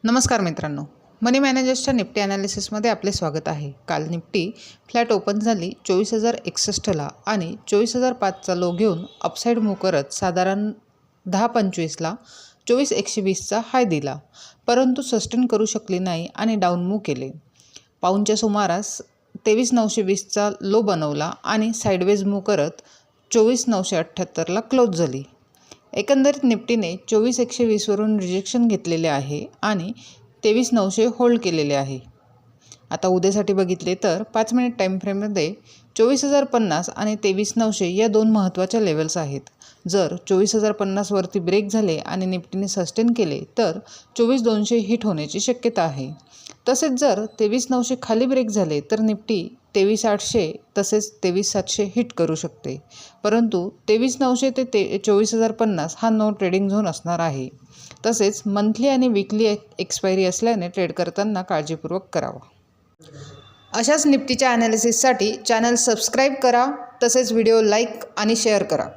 नमस्कार मित्रांनो, मनी मॅनेजर्सच्या निफ्टी ॲनालिसिसमध्ये आपले स्वागत आहे। काल निफ्टी फ्लॅट ओपन झाली 24,061ला आणि 24,005चा लो घेऊन अपसाईड मूव्ह करत साधारण 10:25ला 24,120चा हाय दिला, परंतु सस्टेन करू शकली नाही आणि डाऊन मूव्ह केले। पाऊणच्या सुमारास 23,920चा लो बनवला आणि साईडवेज मूव्ह करत 24,978ला क्लोज झाली। एकंदरीत निफ्टीने 24,120वरून रिजेक्शन घेतलेले आहे आणि 23,900 होल्ड केलेले आहे। आता उद्यासाठी बघितले तर 5 मिनिट टाईम फ्रेममध्ये 24,050 आणि 23,900 या दोन महत्त्वाच्या लेवल्स आहेत। जर 24,050 वरती ब्रेक झाले आणि निफ्टीने सस्टेन केले तर 24,200 हिट होण्याची शक्यता आहे। तसेच जर 23,900 खाली ब्रेक झाले तर निफ्टी 23,800 तसेच 23,700 हिट करू शकते, परंतु 23,900 ते 24,050 हा नो ट्रेडिंग झोन असणार आहे। तसेच मंथली आणि वीकली एक्सपायरी असल्याने ट्रेड करताना काळजीपूर्वक करावा। अशाच निफ्टीच्या ॲनालिसिससाठी चॅनल सबस्क्राईब करा, तसेच व्हिडिओ लाईक आणि शेअर करा।